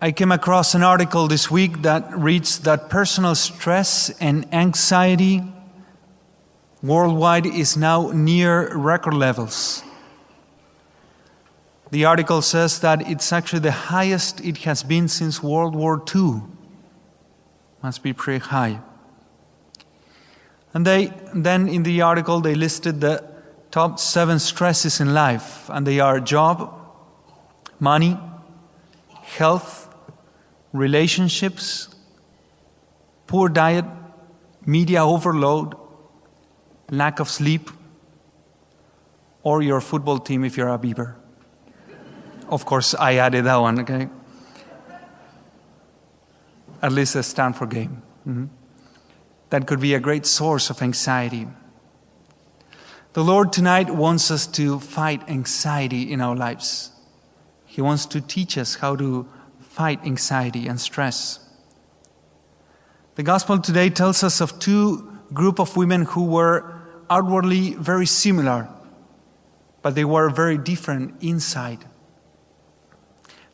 I came across an article this week that reads that personal stress and anxiety worldwide is now near record levels. The article says that it's actually the highest it has been since World War II. Must be pretty high. And then in the article they listed the top 7 stresses in life, and they are job, money, health, relationships, poor diet, media overload, lack of sleep, or your football team if you're a Beaver. Of course, I added that one, okay? At least a Stanford game. That could be a great source of anxiety. The Lord tonight wants us to fight anxiety in our lives. He wants to teach us how to fight anxiety and stress. The gospel today tells us of 2 groups of women who were outwardly very similar, but they were very different inside.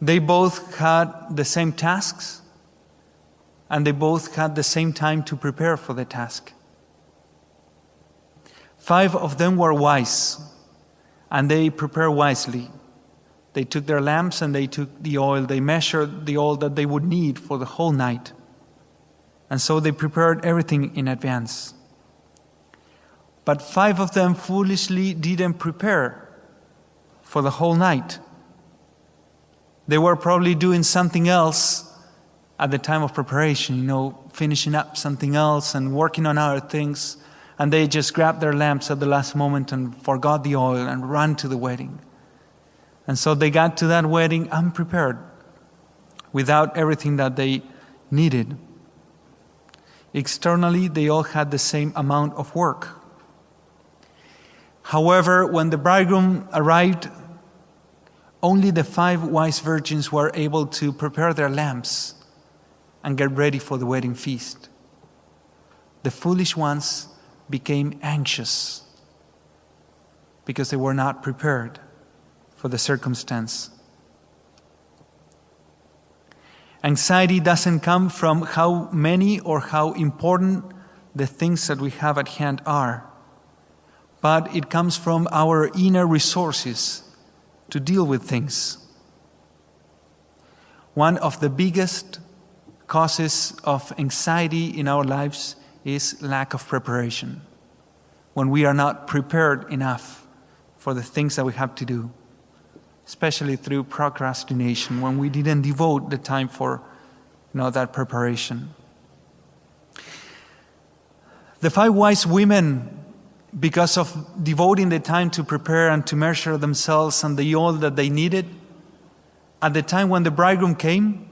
They both had the same tasks, and they both had the same time to prepare for the task. 5 of them were wise, and they prepared wisely. They took their lamps and they took the oil. They measured the oil that they would need for the whole night. And so they prepared everything in advance. But 5 of them foolishly didn't prepare for the whole night. They were probably doing something else at the time of preparation, finishing up something else and working on other things. And they just grabbed their lamps at the last moment and forgot the oil and ran to the wedding. And so they got to that wedding unprepared, without everything that they needed. Externally, they all had the same amount of work. However, when the bridegroom arrived, only the 5 wise virgins were able to prepare their lamps and get ready for the wedding feast. The foolish ones became anxious because they were not prepared for the circumstance. Anxiety doesn't come from how many or how important the things that we have at hand are, but it comes from our inner resources to deal with things. One of the biggest causes of anxiety in our lives is lack of preparation. When we are not prepared enough for the things that we have to do, especially through procrastination, when we didn't devote the time for that preparation. The 5 wise women, because of devoting the time to prepare and to measure themselves and the oil that they needed, at the time when the bridegroom came,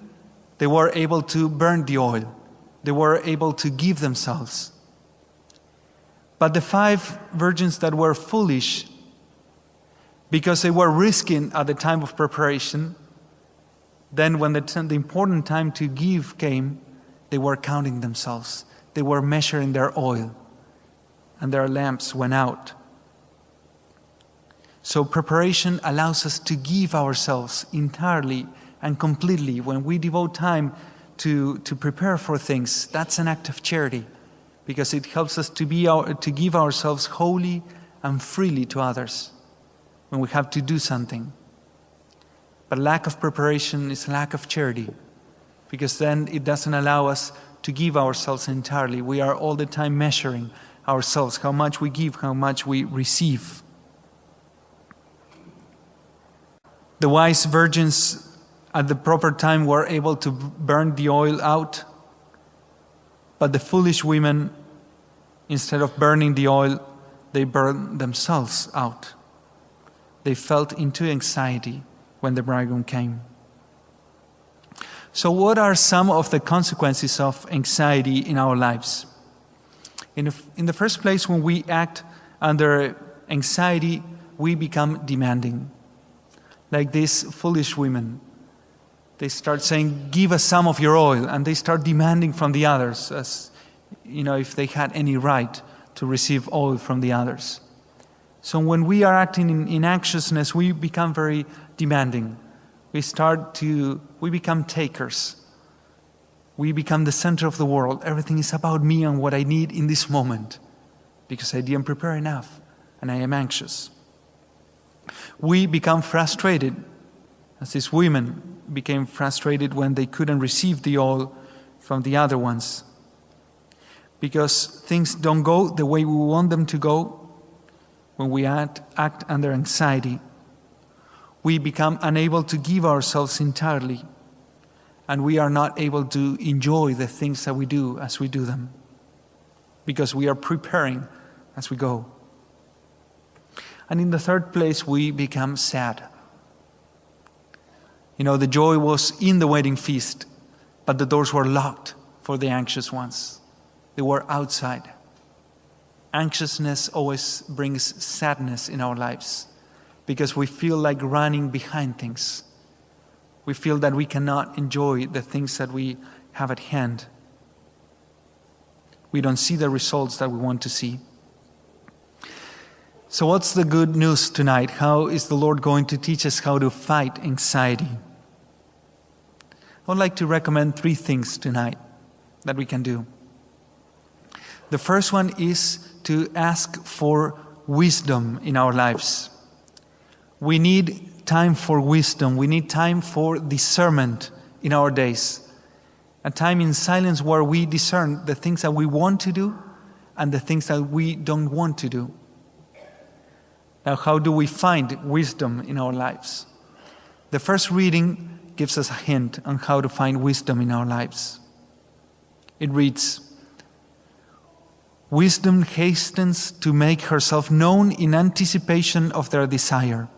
they were able to burn the oil. They were able to give themselves. But the 5 virgins that were foolish, because they were risking at the time of preparation, then when the important time to give came, they were counting themselves. They were measuring their oil, and their lamps went out. So preparation allows us to give ourselves entirely and completely. When we devote time to prepare for things, that's an act of charity, because it helps us to give ourselves wholly and freely to others when we have to do something. But lack of preparation is lack of charity, because then it doesn't allow us to give ourselves entirely. We are all the time measuring ourselves, how much we give, how much we receive. The wise virgins at the proper time were able to burn the oil out, but the foolish women, instead of burning the oil, they burned themselves out. They felt into anxiety when the bridegroom came. So what are some of the consequences of anxiety in our lives? In the first place, when we act under anxiety, we become demanding. Like these foolish women. They start saying, "Give us some of your oil," and they start demanding from the others, as if they had any right to receive oil from the others. So when we are acting in anxiousness, we become very demanding. we become takers. We become the center of the world. Everything is about me and what I need in this moment because I didn't prepare enough and I am anxious. We become frustrated, as these women became frustrated when they couldn't receive the oil from the other ones. Because things don't go the way we want them to go, when we act under anxiety, we become unable to give ourselves entirely, and we are not able to enjoy the things that we do as we do them, because we are preparing as we go. And in the third place, we become sad. The joy was in the wedding feast, but the doors were locked for the anxious ones. They were outside. Anxiousness always brings sadness in our lives because we feel like running behind things. We feel that we cannot enjoy the things that we have at hand. We don't see the results that we want to see. So what's the good news tonight? How is the Lord going to teach us how to fight anxiety? I would like to recommend 3 things tonight that we can do. The first one is to ask for wisdom in our lives. We need time for wisdom. We need time for discernment in our days. A time in silence where we discern the things that we want to do and the things that we don't want to do. Now, how do we find wisdom in our lives? The first reading gives us a hint on how to find wisdom in our lives. It reads, "Wisdom hastens to make herself known in anticipation of their desire.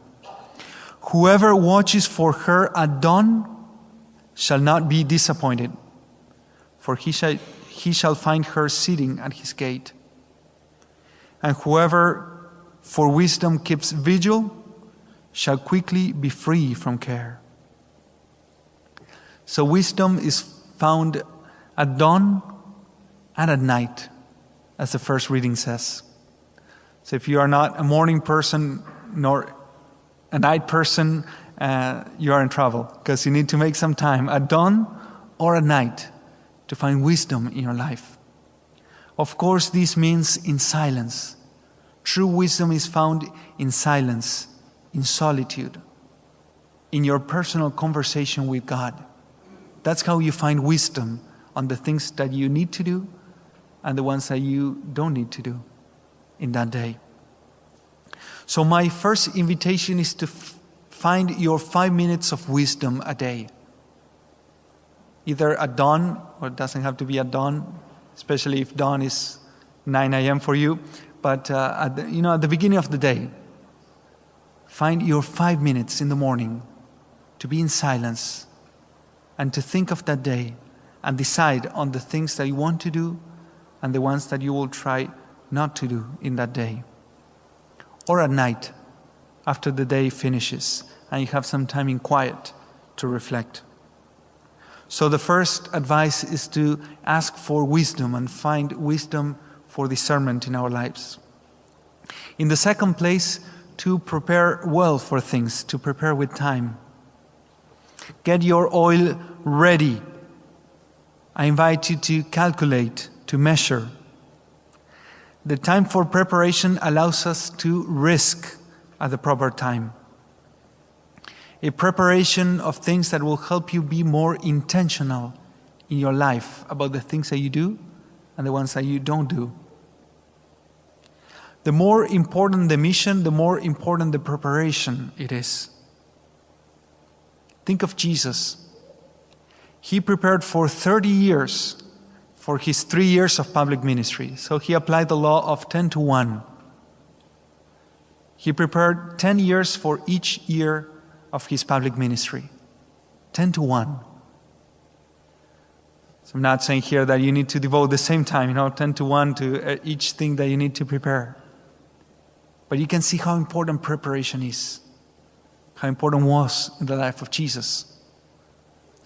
Whoever watches for her at dawn shall not be disappointed, for he shall find her sitting at his gate. And whoever for wisdom keeps vigil shall quickly be free from care." So wisdom is found at dawn and at night, as the first reading says. So if you are not a morning person nor a night person, you are in trouble, because you need to make some time at dawn or at night to find wisdom in your life. Of course, this means in silence. True wisdom is found in silence, in solitude, in your personal conversation with God. That's how you find wisdom on the things that you need to do and the ones that you don't need to do in that day. So my first invitation is to find your 5 minutes of wisdom a day. Either at dawn, or it doesn't have to be at dawn, especially if dawn is 9 a.m. for you, but at the beginning of the day, find your 5 minutes in the morning to be in silence and to think of that day and decide on the things that you want to do and the ones that you will try not to do in that day. Or at night, after the day finishes and you have some time in quiet to reflect. So the first advice is to ask for wisdom and find wisdom for discernment in our lives. In the second place, to prepare well for things, to prepare with time. Get your oil ready. I invite you to calculate, to measure. The time for preparation allows us to risk at the proper time. A preparation of things that will help you be more intentional in your life about the things that you do and the ones that you don't do. The more important the mission, the more important the preparation it is. Think of Jesus. He prepared for 30 years for his 3 years of public ministry. So he applied the law of 10 to 1. He prepared 10 years for each year of his public ministry. 10 to 1. So I'm not saying here that you need to devote the same time, 10 to 1 to each thing that you need to prepare. But you can see how important preparation is. How important it was in the life of Jesus.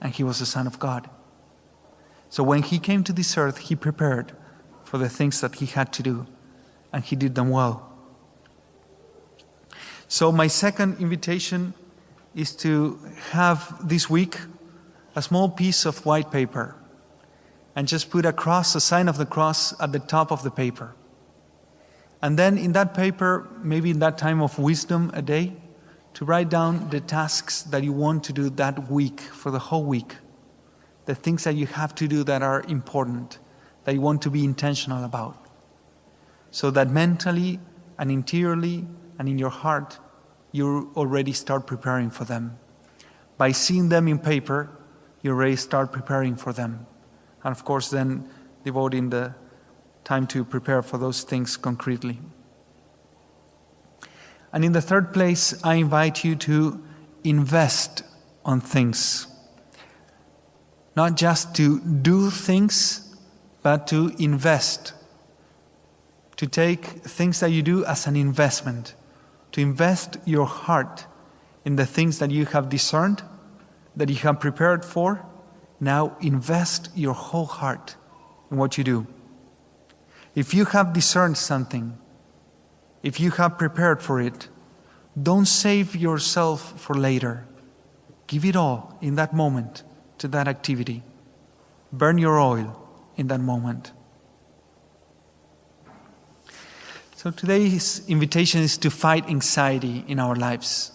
And he was the Son of God. So when he came to this earth, he prepared for the things that he had to do. And he did them well. So my second invitation is to have this week a small piece of white paper and just put a cross, a sign of the cross at the top of the paper. And then in that paper, maybe in that time of wisdom a day, to write down the tasks that you want to do that week, for the whole week. The things that you have to do that are important, that you want to be intentional about. So that mentally and interiorly and in your heart, you already start preparing for them. By seeing them in paper, you already start preparing for them. And of course then devoting the time to prepare for those things concretely. And in the third place, I invite you to invest on things. Not just to do things, but to invest. To take things that you do as an investment. To invest your heart in the things that you have discerned, that you have prepared for. Now invest your whole heart in what you do. If you have discerned something, if you have prepared for it, don't save yourself for later. Give it all in that moment to that activity. Burn your oil in that moment. So today's invitation is to fight anxiety in our lives.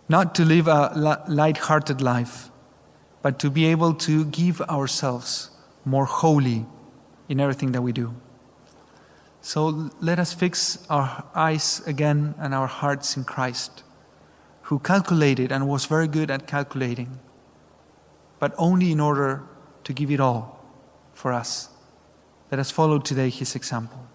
Not to live a light-hearted life, but to be able to give ourselves more wholly in everything that we do. So let us fix our eyes again and our hearts in Christ, who calculated and was very good at calculating, but only in order to give it all for us. Let us follow today his example.